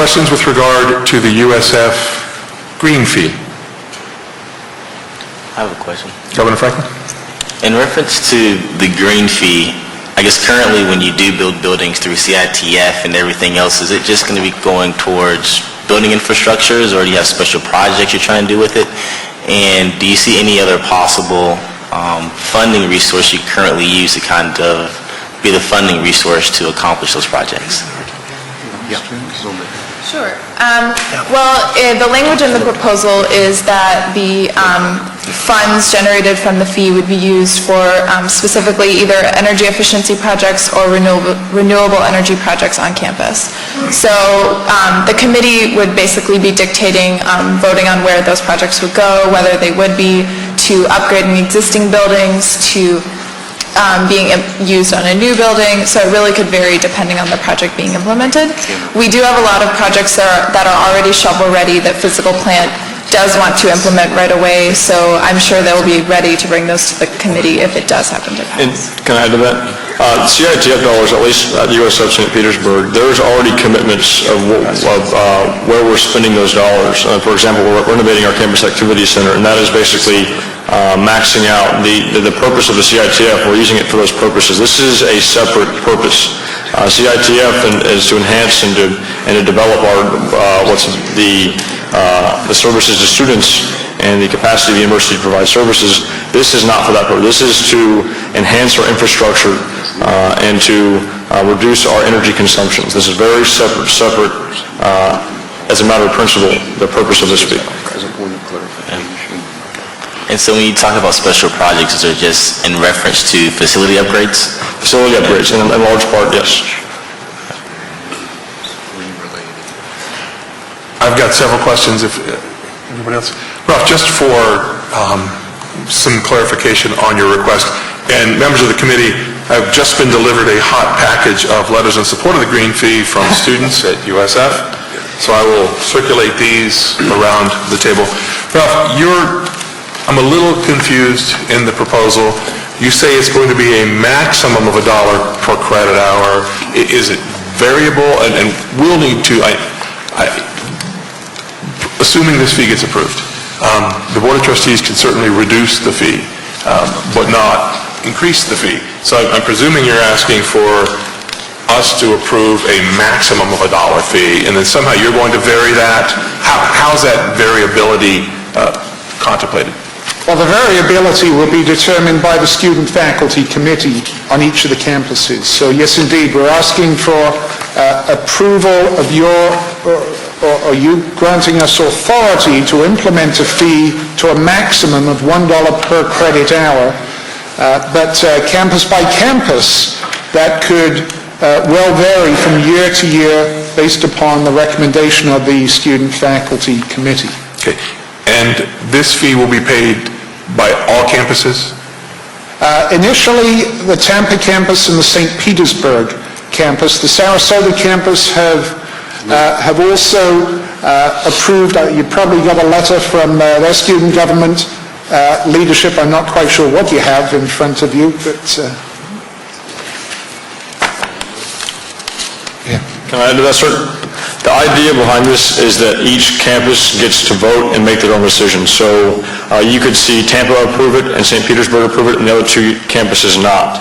questions with regard to the USF Green fee? I have a question. Governor Franklin? In reference to the green fee, I guess currently when you do build buildings through CITF and everything else, is it just going to be going towards building infrastructures, or do you have special projects you're trying to do with it? And do you see any other possible funding resource you currently use to kind of be the funding resource to accomplish those projects? Sure. The language in the proposal is that the funds generated from the fee would be used for specifically either energy efficiency projects or renewable energy projects on campus. So the committee would basically be dictating, voting on where those projects would go, whether they would be to upgrading existing buildings, to being used on a new building, so it really could vary depending on the project being implemented. We do have a lot of projects that are already shovel-ready that physical plant does want to implement right away, so I'm sure they'll be ready to bring those to the committee if it does happen to pass. And can I add to that? CITF dollars, at least at USF St. Petersburg, there's already commitments of where we're spending those dollars. For example, we're renovating our campus activity center, and that is basically maxing out the purpose of the CITF. We're using it for those purposes. This is a separate purpose. CITF is to enhance and to develop our the services to students and the capacity of the university to provide services. This is not for that purpose. This is to enhance our infrastructure and to reduce our energy consumptions. This is very separate as a matter of principle, the purpose of this fee. As a point of clarification. And so when you talk about special projects, is it just in reference to facility upgrades? Facility upgrades, in large part, yes. I've got several questions. If everybody else, Ralph, just for some clarification on your request, and members of the committee, I've just been delivered a hot package of letters in support of the green fee from students at USF, so I will circulate these around the table. Ralph, I'm a little confused in the proposal. You say it's going to be a maximum of $1 per credit hour. Is it variable? And we'll need to, assuming this fee gets approved, the Board of Trustees can certainly reduce the fee, but not increase the fee. So I'm presuming you're asking for us to approve a maximum of $1 fee, and then somehow you're going to vary that. How's that variability contemplated? Well, the variability will be determined by the student-faculty committee on each of the campuses. So yes, indeed, we're asking for approval of or you granting us authority to implement a fee to a maximum of $1 per credit hour. But campus by campus, that could well vary from year to year based upon the recommendation of the student-faculty committee. Okay. And this fee will be paid by all campuses? Initially, the Tampa campus and the St. Petersburg campus. The Sarasota campus have also approved. You probably got a letter from their student government leadership. I'm not quite sure what you have in front of you, but... Can I add to that, sir? The idea behind this is that each campus gets to vote and make their own decision. So you could see Tampa approve it and St. Petersburg approve it and the other two campuses not.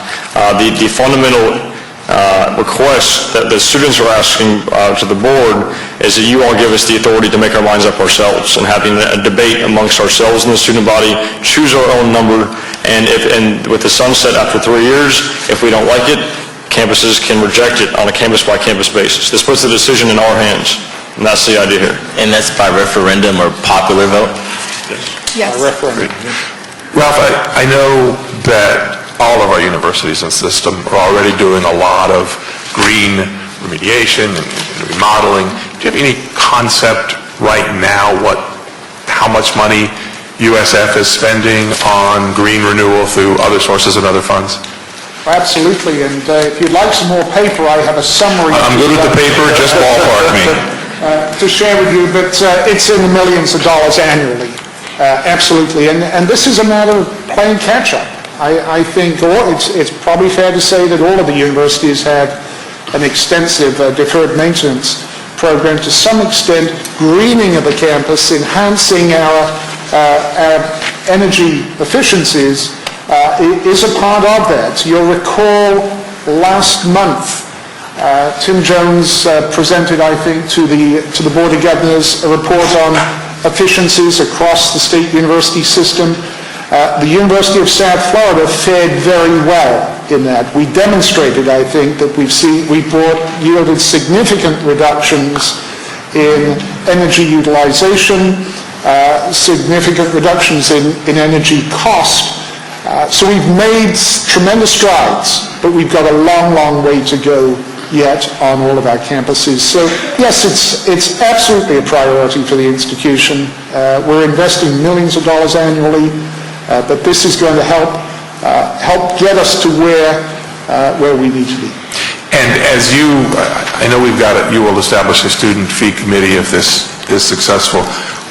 The fundamental request that the students are asking to the board is that you all give us the authority to make our minds up ourselves and having a debate amongst ourselves in the student body, choose our own number, and with the sunset after 3 years, if we don't like it, campuses can reject it on a campus-by-campus basis. This puts the decision in our hands, and that's the idea here. And that's by referendum or popular vote? Yes. referendum. Ralph, I know that all of our universities and system are already doing a lot of green remediation and remodeling. Do you have any concept right now how much money USF is spending on green renewal through other sources and other funds? Absolutely, and if you'd like some more paper, I have a summary. I'm good with the paper, just ballpark me. To share with you, but it's in the millions of dollars annually, absolutely. And this is a matter of playing catch-up. I think it's probably fair to say that all of the universities have an extensive deferred maintenance program, to some extent, greening of the campus, enhancing our energy efficiencies, is a part of that. You'll recall last month, Tim Jones presented, I think, to the Board of Governors a report on efficiencies across the state university system. The University of South Florida fared very well in that. We demonstrated, I think, that yielded significant reductions in energy utilization, significant reductions in energy cost. So we've made tremendous strides, but we've got a long, long way to go yet on all of our campuses. So yes, it's absolutely a priority for the institution. We're investing millions of dollars annually, but this is going to help get us to where we need to be. And as I know we've got it, you will establish a student fee committee if this is successful.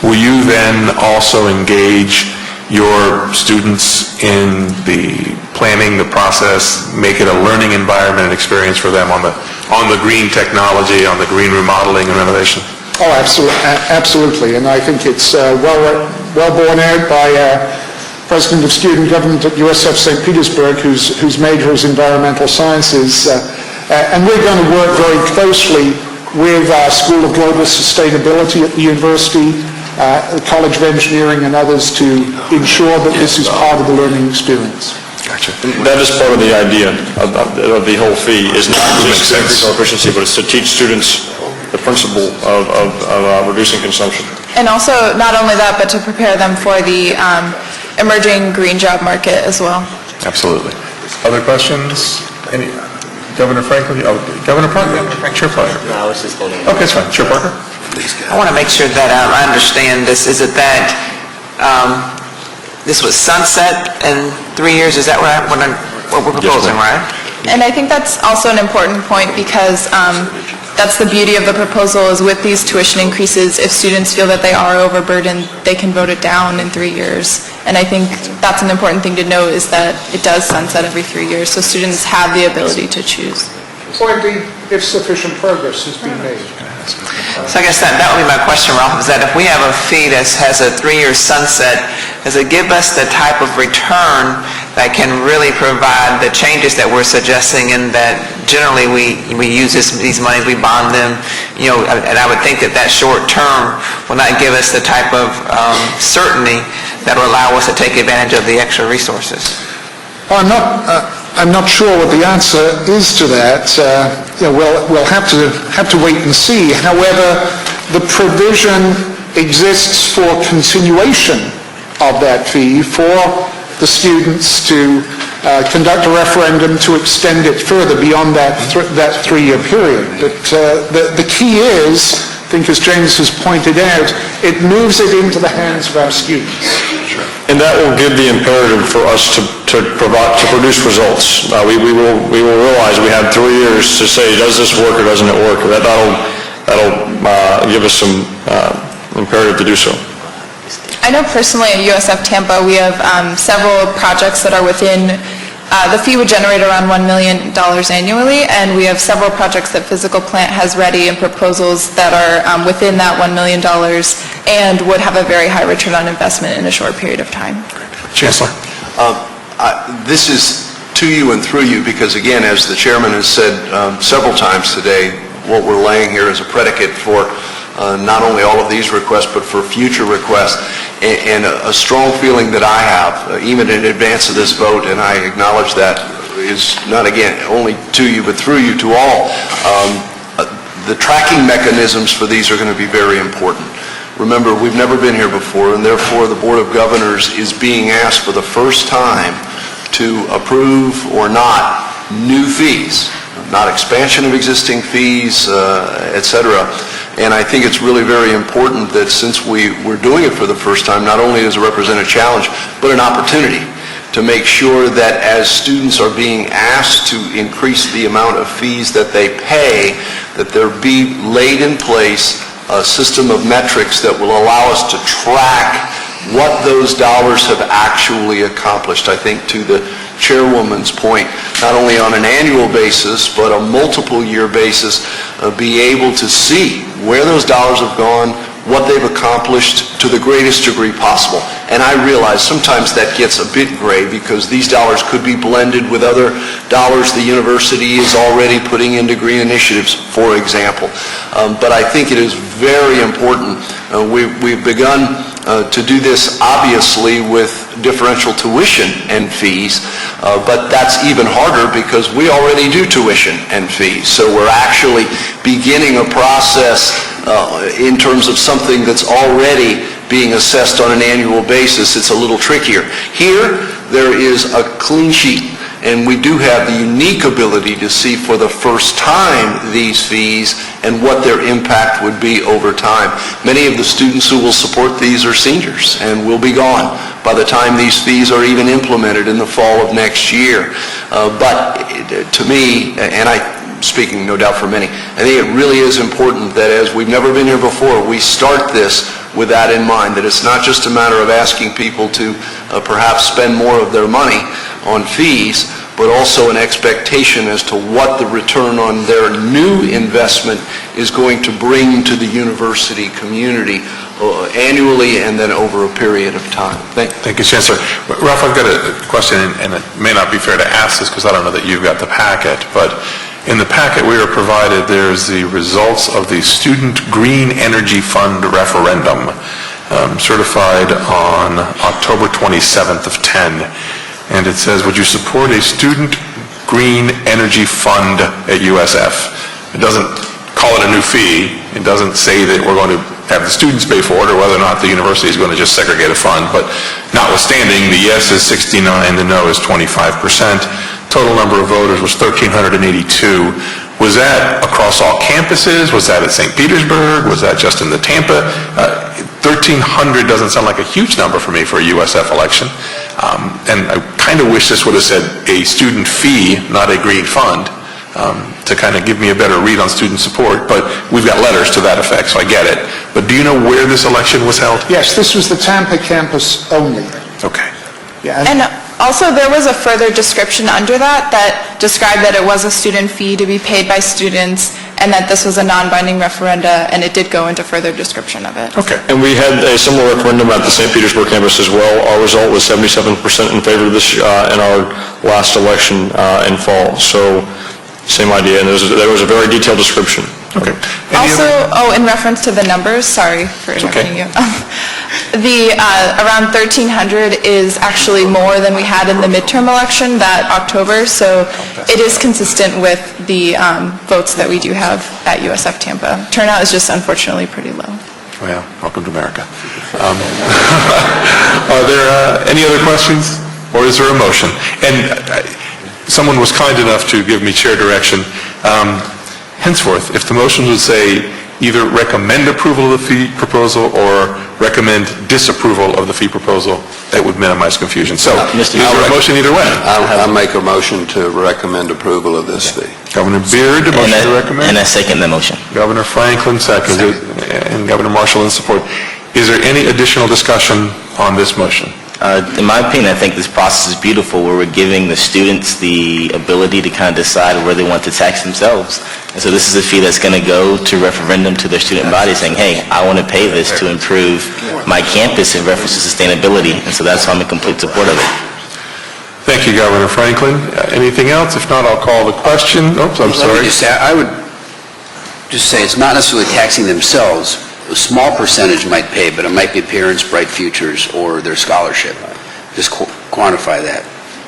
Will you then also engage your students in the planning, the process, make it a learning environment and experience for them on the green technology, on the green remodeling and renovation? Oh, absolutely. And I think it's well borne out by President of Student Government at USF St. Petersburg, whose major is environmental sciences. And we're going to work very closely with our School of Global Sustainability at the university, the College of Engineering and others to ensure that this is part of the learning experience. Gotcha. That is part of the idea of the whole fee, is not just to increase our efficiency, but it's to teach students the principle of reducing consumption. And also, not only that, but to prepare them for the emerging green job market as well. Absolutely. Other questions? Governor Franklin? Oh, Governor Parker? Chair Parker. No, I was just holding. Okay, that's fine. Chair Parker? I want to make sure that I understand this. Is it that this was sunset in 3 years? Is that what we're proposing, right? And I think that's also an important point because that's the beauty of the proposal is with these tuition increases, if students feel that they are overburdened, they can vote it down in 3 years. And I think that's an important thing to note is that it does sunset every 3 years, so students have the ability to choose. Or indeed, if sufficient progress has been made. So I guess that would be my question, Ralph, is that if we have a fee that has a 3-year sunset, does it give us the type of return that can really provide the changes that we're suggesting, and that generally we use these monies, we bond them, and I would think that short term will not give us the type of certainty that will allow us to take advantage of the extra resources. I'm not sure what the answer is to that. We'll have to wait and see. However, the provision exists for continuation of that fee for the students to conduct a referendum to extend it further beyond that 3-year period. But the key is, I think as James has pointed out, it moves it into the hands of our students. And that will give the imperative for us to produce results. We will realize we have 3 years to say, does this work or doesn't it work? That'll give us some imperative to do so. I know personally at USF Tampa, we have several projects that are within, the fee would generate around $1 million annually, and we have several projects that Physical Plant has ready and proposals that are within that $1 million and would have a very high return on investment in a short period of time. Chancellor? This is to you and through you because, again, as the chairman has said several times today, what we're laying here is a predicate for not only all of these requests, but for future requests. And a strong feeling that I have, even in advance of this vote, and I acknowledge that is not, again, only to you, but through you to all, the tracking mechanisms for these are going to be very important. Remember, we've never been here before, and therefore the Board of Governors is being asked for the first time to approve or not new fees, not expansion of existing fees, et cetera. And I think it's really very important that since we're doing it for the first time, not only does it represent a challenge, but an opportunity to make sure that as students are being asked to increase the amount of fees that they pay, that there be laid in place a system of metrics that will allow us to track what those dollars have actually accomplished. I think to the chairwoman's point, not only on an annual basis, but a multiple year basis, be able to see where those dollars have gone, what they've accomplished to the greatest degree possible. And I realize sometimes that gets a bit gray because these dollars could be blended with other dollars the university is already putting into green initiatives, for example. But I think it is very important. We've begun to do this obviously with differential tuition and fees, but that's even harder because we already do tuition and fees. So we're actually beginning a process in terms of something that's already being assessed on an annual basis. It's a little trickier. Here, there is a clean sheet, and we do have the unique ability to see for the first time these fees and what their impact would be over time. Many of the students who will support these are seniors and will be gone by the time these fees are even implemented in the fall of next year. But to me, and speaking no doubt for many, I think it really is important that as we've never been here before, we start this with that in mind, that it's not just a matter of asking people to perhaps spend more of their money on fees, but also an expectation as to what the return on their new investment is going to bring to the university community annually and then over a period of time. Thank you, Chancellor. Ralph, I've got a question, and it may not be fair to ask this because I don't know that you've got the packet, but in the packet we were provided, there's the results of the Student Green Energy Fund referendum, certified on October 27th of 10. And it says, would you support a Student Green Energy Fund at USF? It doesn't call it a new fee. It doesn't say that we're going to have the students pay for it or whether or not the university is going to just segregate a fund. But notwithstanding, the yes is 69, the no is 25%. Total number of voters was 1,382. Was that across all campuses? Was that at St. Petersburg? Was that just in the Tampa? 1,300 doesn't sound like a huge number for me for a USF election. And I kind of wish this would have said a student fee, not a green fund, to kind of give me a better read on student support. But we've got letters to that effect, so I get it. But do you know where this election was held? Yes, this was the Tampa campus only. Okay. Yeah, And also, there was a further description under that described that it was a student fee to be paid by students and that this was a non-binding referenda, and it did go into further description of it. Okay. And we had a similar referendum at the St. Petersburg campus as well. Our result was 77% in favor of this in our last election in fall. So same idea, and there was a very detailed description. Okay. Also, in reference to the numbers, sorry for interrupting you. Around 1,300 is actually more than we had in the midterm election that October, so it is consistent with the votes that we do have at USF Tampa. Turnout is just unfortunately pretty low. Well, welcome to America. Are there any other questions, or is there a motion? And someone was kind enough to give me chair direction. Henceforth, if the motion would say either recommend approval of the fee proposal or recommend disapproval of the fee proposal, that would minimize confusion. So, is there a motion either way? I'll make a motion to recommend approval of this fee. Governor Beard, a motion to recommend? And I second the motion. Governor Franklin seconded, and Governor Marshall in support. Is there any additional discussion on this motion? In my opinion, I think this process is beautiful where we're giving the students the ability to kind of decide where they want to tax themselves. And so this is a fee that's going to go to referendum to their student body saying, hey, I want to pay this to improve my campus in reference to sustainability. And so that's why I'm in complete support of it. Thank you, Governor Franklin. Anything else? If not, I'll call the question. Oops, I'm sorry. I would just say it's not necessarily taxing themselves. A small percentage might pay, but it might be parents' bright futures or their scholarship. Just quantify that.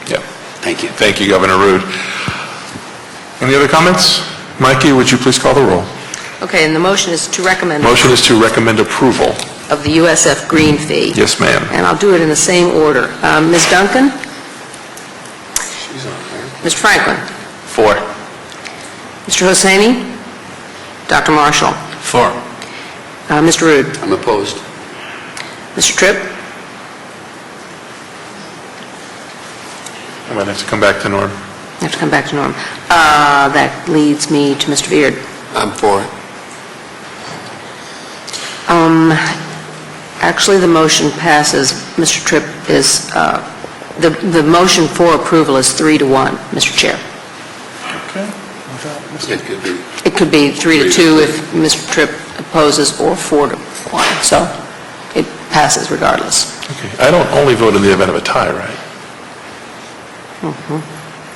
Yeah. Thank you. Thank you, Governor Rood. Any other comments? Mikey, would you please call the roll? Okay, and the motion is to recommend... Motion is to recommend approval. ...of the USF Green fee. Yes, ma'am. And I'll do it in the same order. Ms. Duncan? Mr. Franklin? For. Mr. Hosseini? Dr. Marshall? For. Mr. Rood? I'm opposed. Mr. Tripp? I might have to come back to Norm. I have to come back to Norm. That leads me to Mr. Beard. I'm for it. Actually, the motion passes. Mr. Tripp is, the motion for approval is 3-1, Mr. Chair. Okay. It could be 3-2 if Mr. Tripp opposes, or 4-1. So it passes regardless. Okay. I don't only vote in the event of a tie, right?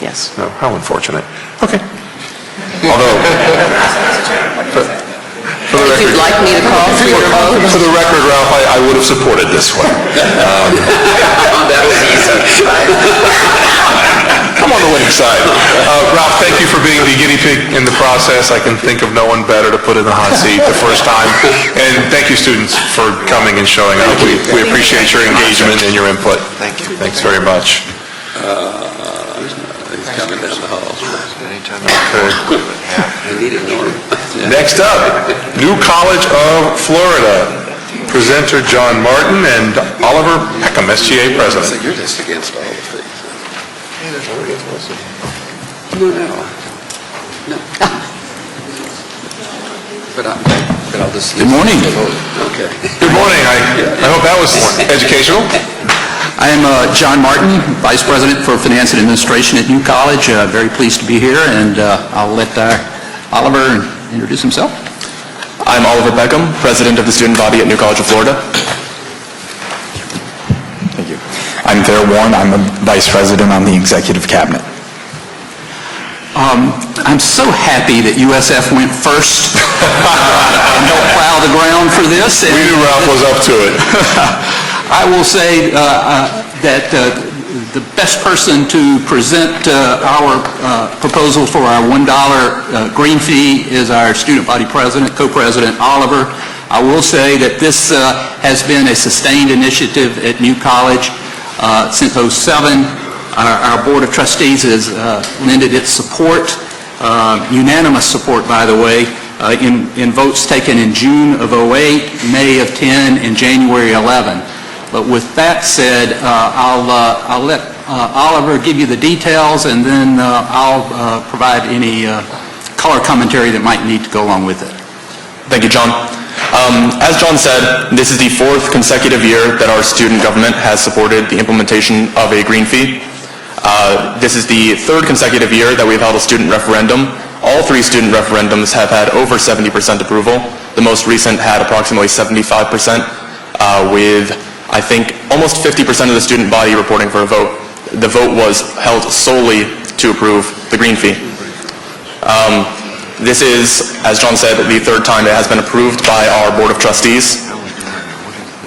Yes. No, how unfortunate. Okay. Although, for the If you'd record, like me to call for your vote. for the record, Ralph, I would have supported this one. That was easy. I'm on the winning side. Ralph, thank you for being the guinea pig in the process. I can think of no one better to put in the hot seat the first time. And thank you, students, for coming and showing up. We appreciate your engagement and your input. Thank you. Thanks very much. He's coming down the hall. Okay. I need it, Norm. Next up, New College of Florida. Presenter John Martin and Oliver Peckham, SGA President. You're just against all the things. No. But I'll just... Good morning. Okay. Good morning. I hope that was educational. I am John Martin, Vice President for Finance and Administration at New College. Very pleased to be here, and I'll let Oliver introduce himself. I'm Oliver Peckham, President of the Student Body at New College of Florida. Thank you. I'm Thayer Warren. I'm the Vice President on the Executive Cabinet. I'm so happy that USF went first and helped plow the ground for this. We knew Ralph was up to it. I will say that the best person to present our proposal for our $1 green fee is our student body president, co-president Oliver. I will say that this has been a sustained initiative at New College since '07. Our Board of Trustees has lended its support, unanimous support, by the way, in votes taken in June of '08, May of '10, and January '11. But with that said, I'll let Oliver give you the details, and then I'll provide any color commentary that might need to go along with it. Thank you, John. As John said, this is the 4th consecutive year that our student government has supported the implementation of a green fee. This is the 3rd consecutive year that we've held a student referendum. All 3 student referendums have had over 70% approval. The most recent had approximately 75%, with, I think, almost 50% of the student body reporting for a vote. The vote was held solely to approve the green fee. This is, as John said, the 3rd time it has been approved by our Board of Trustees.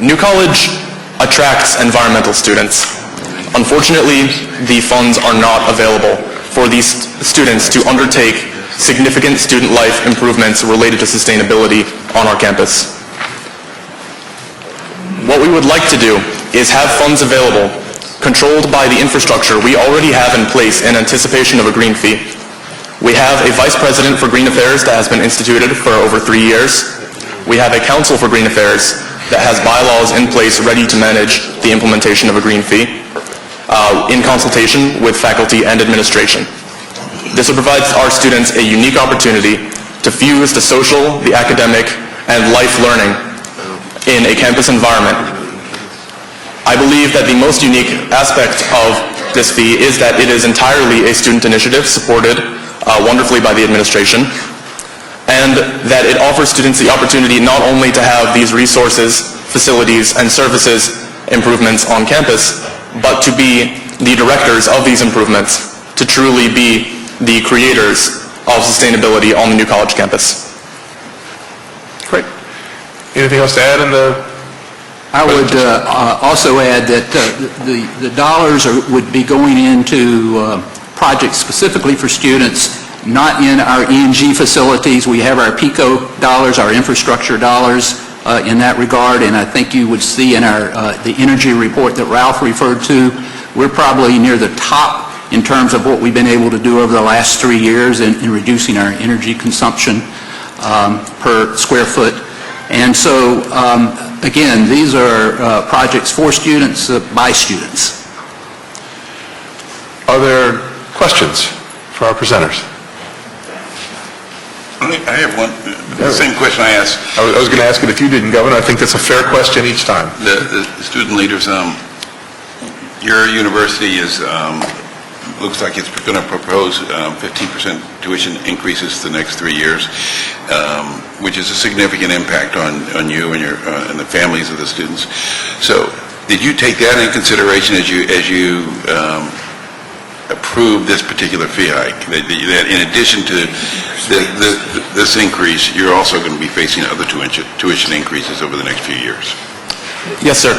New College attracts environmental students. Unfortunately, the funds are not available for these students to undertake significant student life improvements related to sustainability on our campus. What we would like to do is have funds available, controlled by the infrastructure we already have in place in anticipation of a green fee. We have a Vice President for Green Affairs that has been instituted for over 3 years. We have a Council for Green Affairs that has bylaws in place ready to manage the implementation of a green fee, in consultation with faculty and administration. This will provide our students a unique opportunity to fuse the social, the academic, and life learning in a campus environment. I believe that the most unique aspect of this fee is that it is entirely a student initiative supported wonderfully by the administration, and that it offers students the opportunity not only to have these resources, facilities, and services improvements on campus, but to be the directors of these improvements, to truly be the creators of sustainability on the New College campus. Great. Anything else to add in the... I would also add that the dollars would be going into projects specifically for students, not in our E&G facilities. We have our PICO dollars, our infrastructure dollars in that regard, and I think you would see in the energy report that Ralph referred to, we're probably near the top in terms of what we've been able to do over the last 3 years in reducing our energy consumption per square foot. And so, again, these are projects for students, by students. Are there questions for our presenters? I have one, the same question I asked I was going to ask it if you didn't, Governor. I think that's a fair question each time. the student leaders. Your university is looks like it's going to propose 15% tuition increases the next 3 years, which is a significant impact on you and and the families of the students. So did you take that into consideration as you approve this particular fee hike? That in addition to this increase, you're also going to be facing other tuition increases over the next few years? Yes, sir.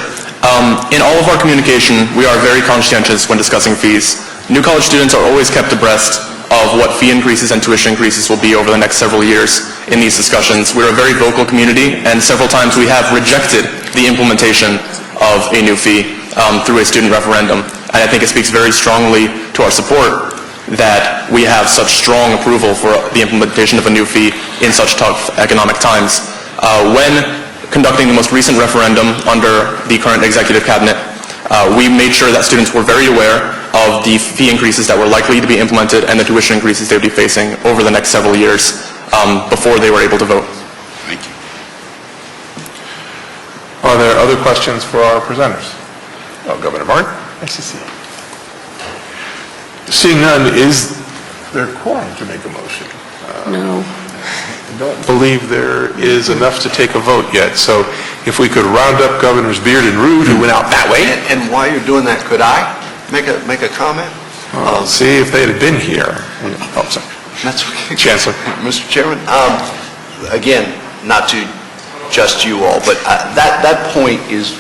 In all of our communication, we are very conscientious when discussing fees. New college students are always kept abreast of what fee increases and tuition increases will be over the next several years in these discussions. We're a very vocal community, and several times we have rejected the implementation of a new fee through a student referendum. And I think it speaks very strongly to our support that we have such strong approval for the implementation of a new fee in such tough economic times. When conducting the most recent referendum under the current executive cabinet, we made sure that students were very aware of the fee increases that were likely to be implemented and the tuition increases they would be facing over the next several years before they were able to vote. Thank you. Are there other questions for our presenters? Oh, Governor Martin? Nice to see you. Seeing none, is there quorum to make a motion? No. I don't believe there is enough to take a vote yet, so if we could round up Governors Beard and Root, who went out that way. And while you're doing that, could I make a comment? See if they had been here. Oh, sorry. That's okay. Chancellor. Mr. Chairman, again, not to just you all, but that point is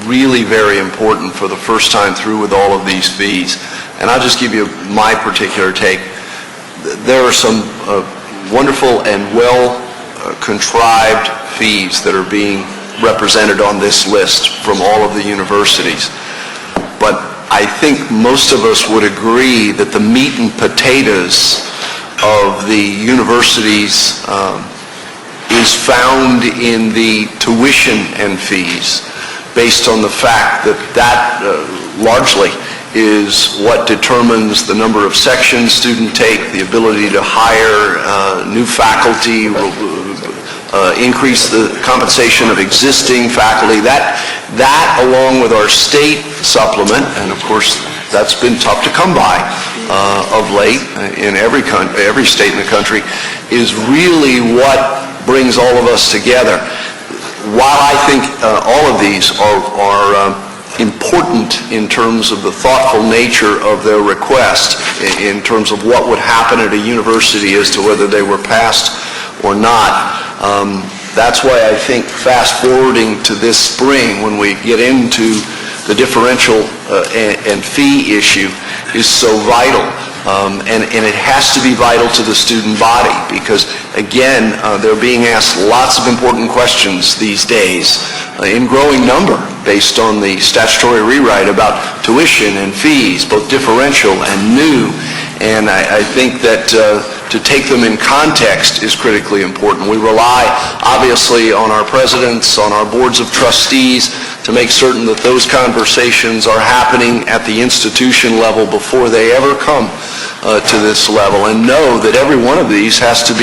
really very important for the first time through with all of these fees. And I'll just give you my particular take. There are some wonderful and well-contrived fees that are being represented on this list from all of the universities. But I think most of us would agree that the meat and potatoes of the universities is found in the tuition and fees, based on the fact that largely is what determines the number of sections students take, the ability to hire new faculty, increase the compensation of existing faculty. That along with our state supplement, and of course that's been tough to come by of late in every state in the country, is really what brings all of us together. While I think all of these are important in terms of the thoughtful nature of their request, in terms of what would happen at a university as to whether they were passed or not. That's why I think fast forwarding to this spring, when we get into the differential and fee issue, is so vital. And it has to be vital to the student body because, again, they're being asked lots of important questions these days in growing number based on the statutory rewrite about tuition and fees, both differential and new. And I think that to take them in context is critically important. We rely, obviously, on our presidents, on our boards of trustees, to make certain that those conversations are happening at the institution level before they ever come to this level, and know that every one of these has to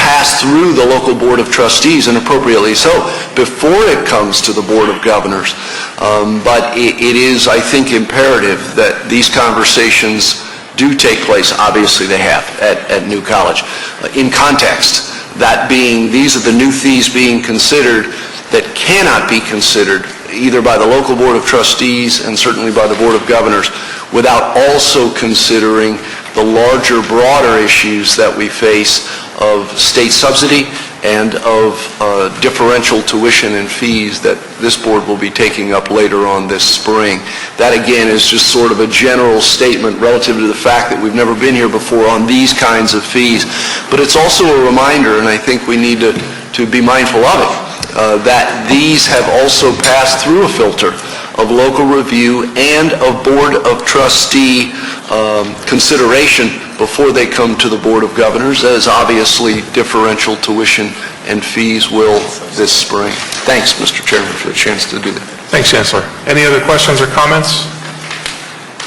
pass through the local board of trustees, and appropriately so, before it comes to the board of governors. But it is, I think, imperative that these conversations do take place. Obviously they have at New College, in context. That being, these are the new fees being considered that cannot be considered either by the local board of trustees and certainly by the board of governors without also considering the larger, broader issues that we face of state subsidy and of differential tuition and fees that this board will be taking up later on this spring. That, again, is just sort of a general statement relative to the fact that we've never been here before on these kinds of fees. But it's also a reminder, and I think we need to be mindful of it, that these have also passed through a filter of local review and of board of trustee consideration before they come to the board of governors, as obviously differential tuition and fees will this spring. Thanks, Mr. Chairman, for the chance to do that. Thanks, Chancellor. Any other questions or comments?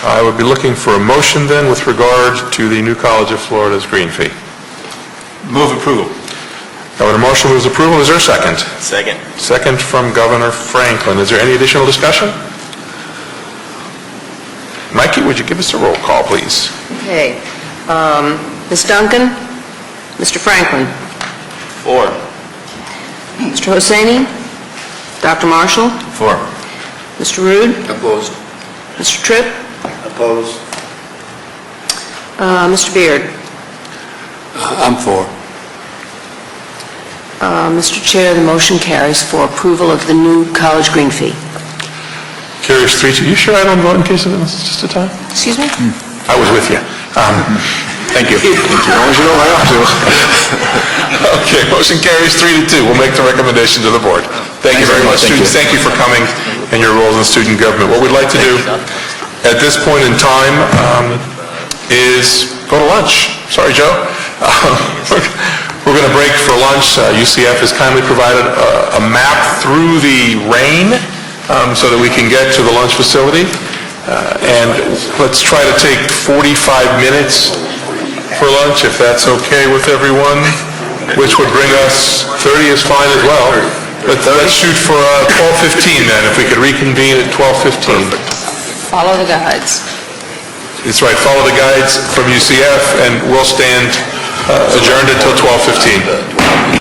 I would be looking for a motion then with regard to the New College of Florida's green fee. Move approval. Governor Marshall moves approval. Is there a second? Second. Second from Governor Franklin. Is there any additional discussion? Mikey, would you give us a roll call, please? Okay. Ms. Duncan? Mr. Franklin? Four. Mr. Hosseini? Dr. Marshall? Four. Mr. Rude? Opposed? Mr. Tripp? Opposed. Mr. Beard? I'm for. Mr. Chair, the motion carries for approval of the new college green fee. Carries 3-2. You sure I don't vote in case of this just a time? Excuse me? I was with you. Thank you. As long as you don't have to. Okay, motion carries 3-2. We'll make the recommendation to the board. Thank you very much. Students, thank you for coming and your roles in student government. What we'd like to do at this point in time is go to lunch. Sorry, Joe. We're going to break for lunch. UCF has kindly provided a map through the rain so that we can get to the lunch facility. And let's try to take 45 minutes for lunch, if that's okay with everyone, which would bring us, 30 is fine as well. Let's shoot for 12:15 then, if we could reconvene at 12:15. Follow the guides. That's right, follow the guides from UCF, and we'll stand adjourned until 12:15.